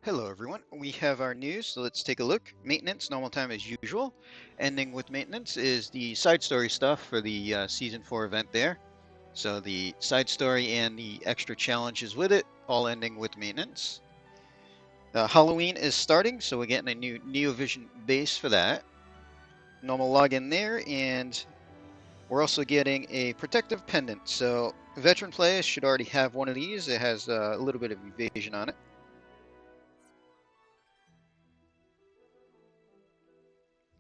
Hello everyone, we have our news, so let's take a look. Maintenance, normal time as usual. Ending with maintenance is the side story stuff for the Season 4 event there. So the side story and the extra challenges with it, all ending with maintenance. Halloween is starting, so we're getting a new Neovision base for that. Normal login there, and we're also getting a protective pendant. So veteran players should already have one of these. It has a little bit of evasion on it.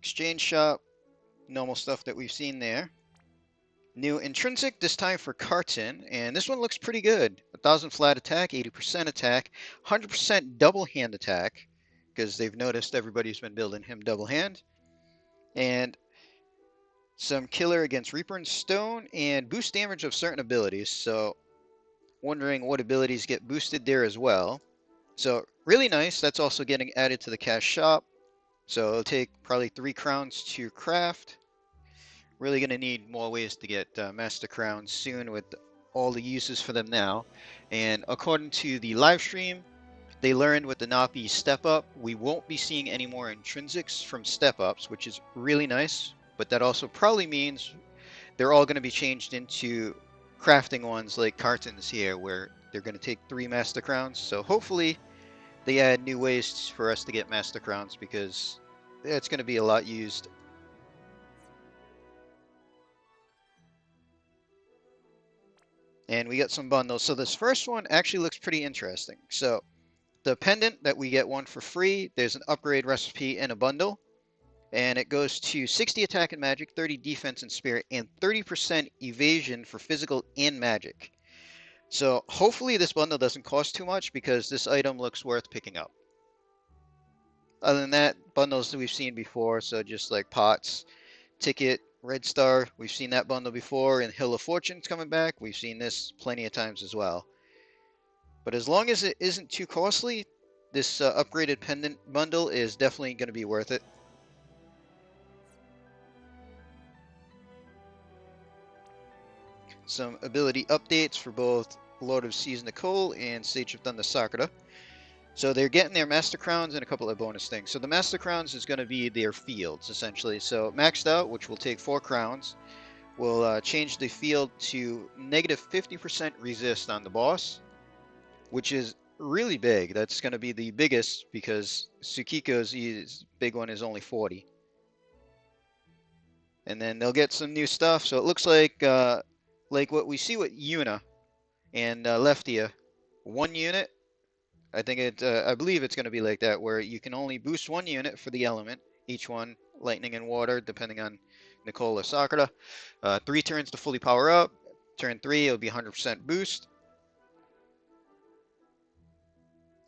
Exchange shop, normal stuff that we've seen there. New intrinsic, this time for Carton, and this one looks pretty good. 1000 flat attack, 80% attack, 100% double hand attack, because they've noticed everybody's been building him double hand. And some killer against Reaper and Stone, and boost damage of certain abilities. So, wondering what abilities get boosted there as well. So, really nice. That's also getting added to the cash shop. So, it'll take probably 3 crowns to craft. Really going to need more ways to get Master Crowns soon with all the uses for them now. And according to the live stream, they learned with the Napi step up, we won't be seeing any more intrinsics from step ups, which is really nice. But that also probably means they're all going to be changed into crafting ones like Cartons here, where they're going to take 3 Master Crowns. So hopefully they add new ways for us to get Master Crowns, because it's going to be a lot used. And we got some bundles. So this first one actually looks pretty interesting. So the pendant that we get one for free, there's an upgrade recipe in a bundle. And it goes to 60 attack and magic, 30 defense and spirit, and 30% evasion for physical and magic. So hopefully this bundle doesn't cost too much, because this item looks worth picking up. Other than that, bundles that we've seen before, so just like pots, ticket, Red Star, we've seen that bundle before, and Hill of Fortune's coming back. We've seen this plenty of times as well. But as long as it isn't too costly, this upgraded pendant bundle is definitely going to be worth it. Some ability updates for both Lord of Seas Nicole and Sage of Thunder Sakura. So they're getting their Master Crowns and a couple of bonus things. So the Master Crowns is going to be their fields, essentially. So maxed out, which will take 4 crowns, will change the field to negative 50% resist on the boss, which is really big. That's going to be the biggest, because Tsukiko's big one is only 40. And then they'll get some new stuff. So it looks like what we see with Yuna and Leftia. 1 unit. I believe it's going to be like that, where you can only boost 1 unit for the element, each one lightning and water, depending on Nicole or Sakura. 3 turns to fully power up. Turn 3, it'll be 100% boost.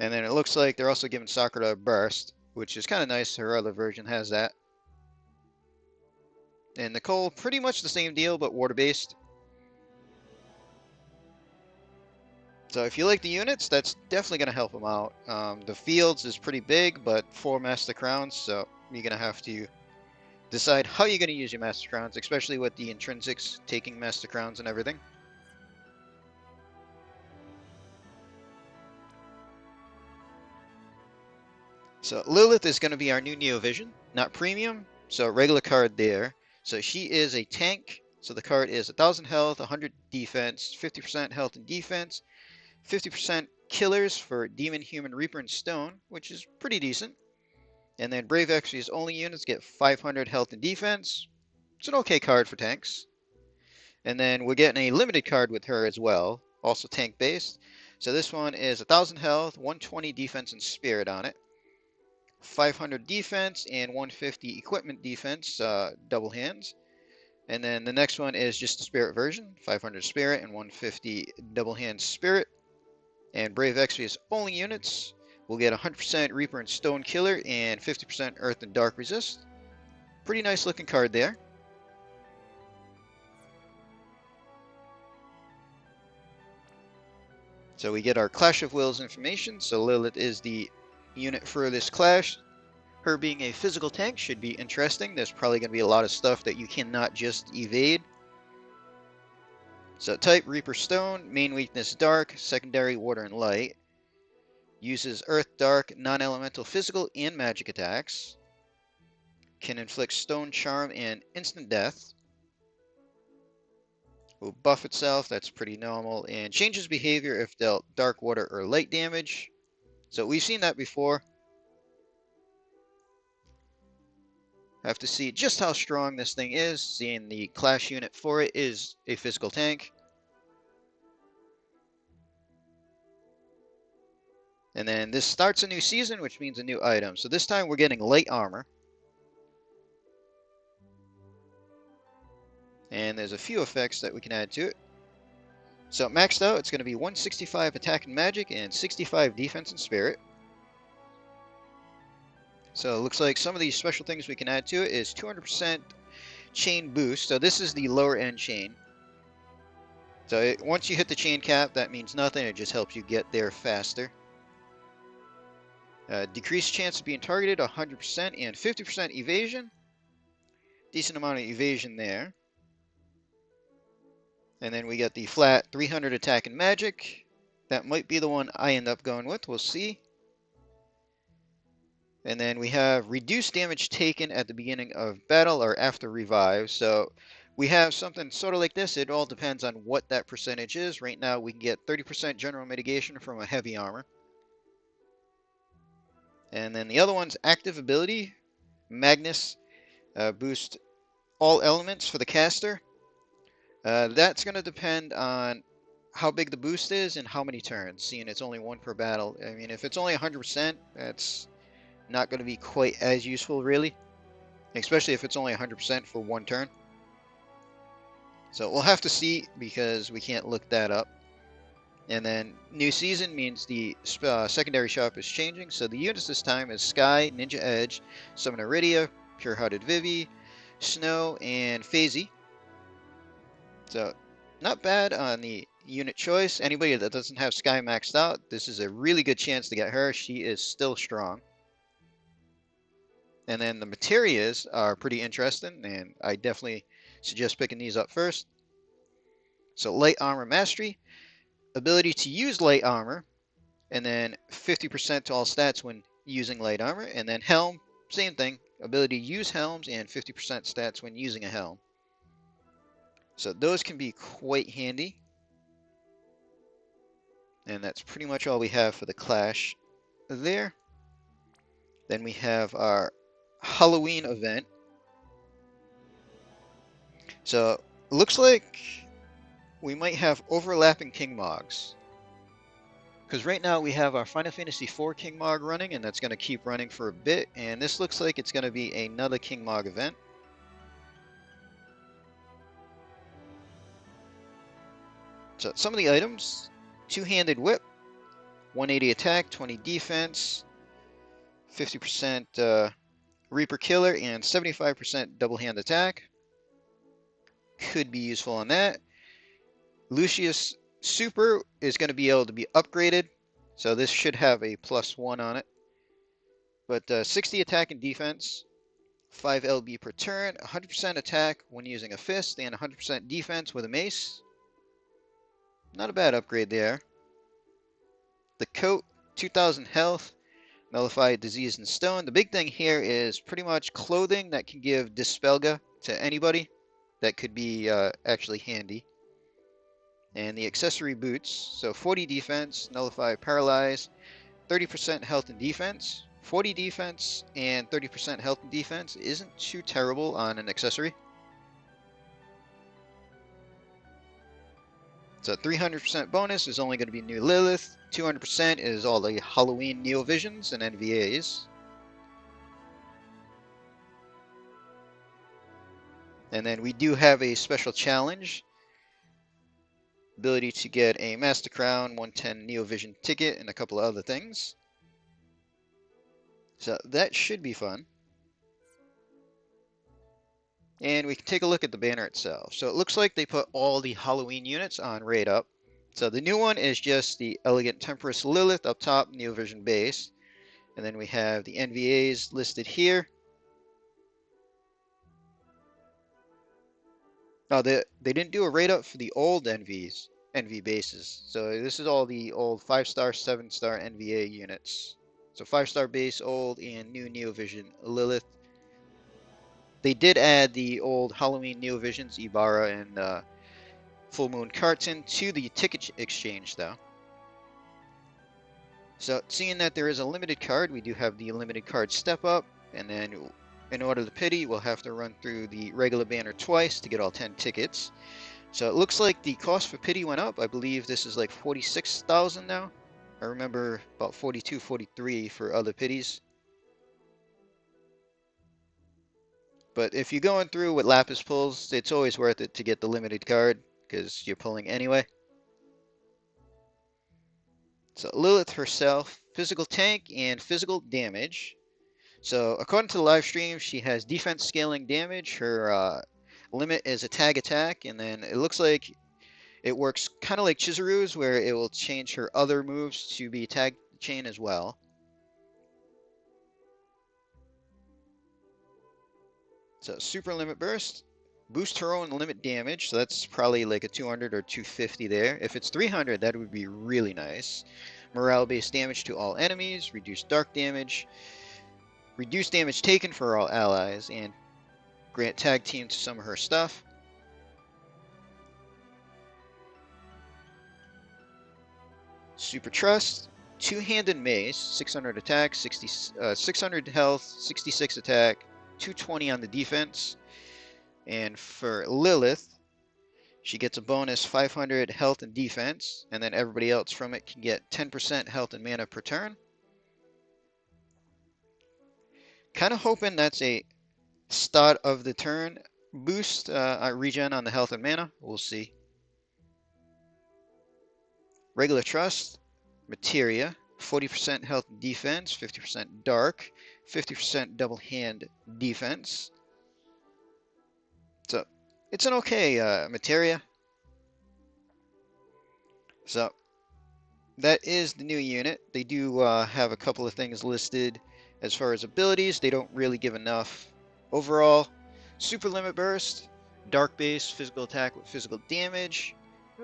And then it looks like they're also giving Sakura a burst, which is kind of nice. Her other version has that. And Nicole, pretty much the same deal, but water-based. So if you like the units, that's definitely going to help them out. The fields is pretty big, but 4 Master Crowns, so you're going to have to decide how you're going to use your Master Crowns, especially with the intrinsics taking Master Crowns and everything. So Lilith is going to be our new Neovision, not premium, so regular card there. So she is a tank, so the card is 1000 health, 100 defense, 50% health and defense, 50% killers for Demon, Human, Reaper, and Stone, which is pretty decent. And then Brave Exvi's only units get 500 health and defense. It's an okay card for tanks. And then we're getting a limited card with her as well, also tank based. So this one is 1000 health, 120 defense and spirit on it, 500 defense and 150 equipment defense, double hands. And then the next one is just the spirit version, 500 spirit and 150 double hand spirit. And Brave Exvi's only units will get 100% Reaper and Stone Killer and 50% Earth and Dark Resist. Pretty nice looking card there. So we get our Clash of Wills information. So Lilith is the unit for this clash. Her being a physical tank should be interesting. There's probably going to be a lot of stuff that you cannot just evade. So type Reaper Stone, main weakness Dark, secondary Water and Light. Uses Earth, Dark, non-elemental physical and magic attacks. Can inflict Stone Charm and instant death. Will buff itself, that's pretty normal. And changes behavior if dealt dark, water, or light damage. So we've seen that before. Have to see just how strong this thing is, seeing the class unit for it is a physical tank. And then this starts a new season, which means a new item. So this time we're getting light armor. And there's a few effects that we can add to it. So maxed out, it's going to be 165 attack and magic and 65 defense and spirit. So it looks like some of these special things we can add to it is 200% chain boost. So this is the lower end chain. So once you hit the chain cap, that means nothing. It just helps you get there faster. Decreased chance of being targeted, 100% and 50% evasion. Decent amount of evasion there. And then we got the flat 300 attack and magic. That might be the one I end up going with. We'll see. And then we have reduced damage taken at the beginning of battle or after revive. So we have something sort of like this. It all depends on what that percentage is. Right now we can get 30% general mitigation from a heavy armor. And then the other one's active ability. Magnus boost all elements for the caster. That's going to depend on how big the boost is and how many turns, seeing it's only one per battle. I mean, if it's only 100%, that's not going to be quite as useful, really. Especially if it's only 100% for one turn. So we'll have to see, because we can't look that up. And then new season means the secondary shop is changing. So the units this time is Sky, Ninja Edge, Summon Iridia, Pure-Hearted Vivi, Snow, and Phasey. So not bad on the unit choice. Anybody that doesn't have Sky maxed out, this is a really good chance to get her. She is still strong. And then the materias are pretty interesting, and I definitely suggest picking these up first. So light armor mastery, ability to use light armor, and then 50% to all stats when using light armor. And then helm, same thing, ability to use helms and 50% stats when using a helm. So those can be quite handy. And that's pretty much all we have for the Clash there. Then we have our Halloween event. So it looks like we might have overlapping King Mogs. Because right now we have our Final Fantasy IV King Mog running, and that's going to keep running for a bit. And this looks like it's going to be another King Mog event. So some of the items, two-handed whip, 180 attack, 20 defense, 50% Reaper Killer, and 75% double hand attack. Could be useful on that. Lucius Super is going to be able to be upgraded, so this should have a +1 on it. But 60 attack and defense, 5 LB per turn, 100% attack when using a fist, and 100% defense with a mace. Not a bad upgrade there. The coat, 2000 health, nullify disease and stone. The big thing here is pretty much clothing that can give Dispelga to anybody. That could be actually handy. And the accessory boots, so 40 defense, nullify paralyze, 30% health and defense. 40 defense and 30% health and defense isn't too terrible on an accessory. So 300% bonus is only going to be new Lilith. 200% is all the Halloween Neovisions and NVAs. And then we do have a special challenge. Ability to get a Master Crown, 110 Neovision ticket, and a couple of other things. So that should be fun. And we can take a look at the banner itself. So it looks like they put all the Halloween units on Raid Up. So the new one is just the Elegant Temptress Lilith up top, Neovision base. And then we have the NVAs listed here. Oh, they didn't do a Raid Up for the old NVs. NV bases. So this is all the old 5-star, 7-star NVA units. So 5-star base, old, and new Neovision Lilith. They did add the old Halloween Neovisions, Ibarra, and Full Moon Carton to the ticket exchange, though. So seeing that there is a limited card, we do have the limited card step up, and then in order to pity, we'll have to run through the regular banner twice to get all 10 tickets. So it looks like the cost for pity went up. I believe this is like 46,000 now. I remember about 42, 43 for other pities. But if you're going through with Lapis pulls, it's always worth it to get the limited card because you're pulling anyway. So Lilith herself, physical tank and physical damage. So according to the live stream, she has defense scaling damage. Her limit is a tag attack, and then it looks like it works kind of like Chizuru's, where it will change her other moves to be tag chain as well. So super limit burst, boost her own limit damage. So that's probably like a 200 or 250 there. If it's 300, that would be really nice. Morale-based damage to all enemies, reduced dark damage, reduce damage taken for all allies, and grant tag team to some of her stuff. Super Trust, two-handed mace, 600 attack, 600 health, 66 attack, 220 on the defense. And for Lilith, she gets a bonus 500 health and defense, and then everybody else from it can get 10% health and mana per turn. Kind of hoping that's a start of the turn boost, regen on the health and mana. We'll see. Regular Trust, Materia, 40% health and defense, 50% dark, 50% double hand defense. So it's an okay Materia. So that is the new unit. They do have a couple of things listed as far as abilities. They don't really give enough. Overall, super limit burst, dark base, physical attack with physical damage,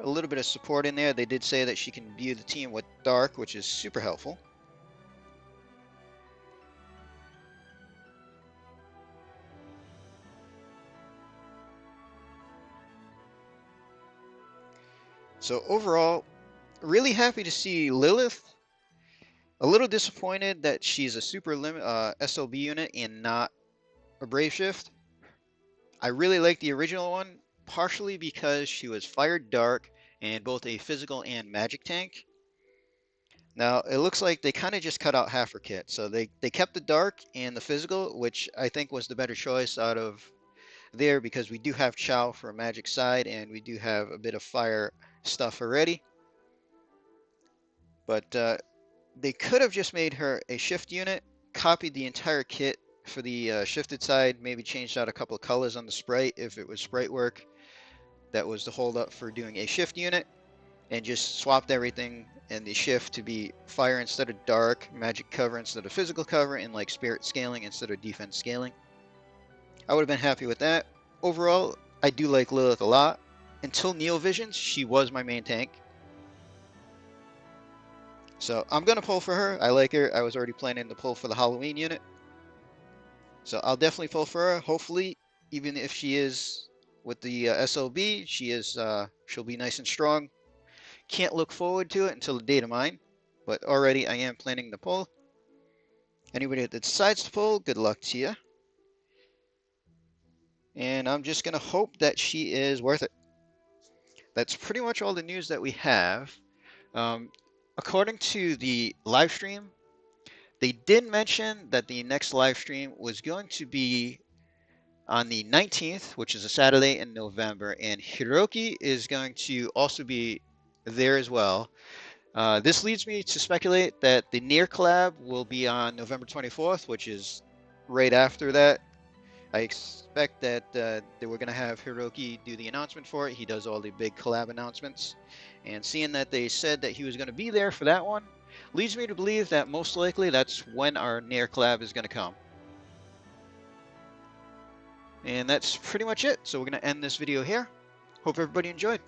a little bit of support in there. They did say that she can view the team with dark, which is super helpful. So overall, really happy to see Lilith. A little disappointed that she's a super limit SLB unit and not a Brave Shift. I really like the original one, partially because she was Fire Dark and both a physical and magic tank. Now, it looks like they kind of just cut out half her kit. So they kept the dark and the physical, which I think was the better choice out of there, because we do have Chow for a magic side and we do have a bit of fire stuff already. But they could have just made her a shift unit, copied the entire kit for the shifted side, maybe changed out a couple of colors on the sprite if it was sprite work. That was the holdup for doing a shift unit, and just swapped everything in the shift to be fire instead of dark, magic cover instead of physical cover, and like spirit scaling instead of defense scaling. I would have been happy with that. Overall, I do like Lilith a lot. Until Neovisions, she was my main tank. So I'm going to pull for her. I like her. I was already planning to pull for the Halloween unit. So I'll definitely pull for her. Hopefully, even if she is with the SLB, she'll be nice and strong. Can't look forward to it until the date of mine, but already I am planning to pull. Anybody that decides to pull, good luck to you. And I'm just going to hope that she is worth it. That's pretty much all the news that we have. According to the live stream, they did mention that the next live stream was going to be on the 19th, which is a Saturday in November, and Hiroki is going to also be there as well. This leads me to speculate that the Near collab will be on November 24th, which is right after that. I expect that they were going to have Hiroki do the announcement for it. He does all the big collab announcements. And seeing that they said that he was going to be there for that one, leads me to believe that most likely that's when our Near collab is going to come. And that's pretty much it. So we're going to end this video here. Hope everybody enjoyed.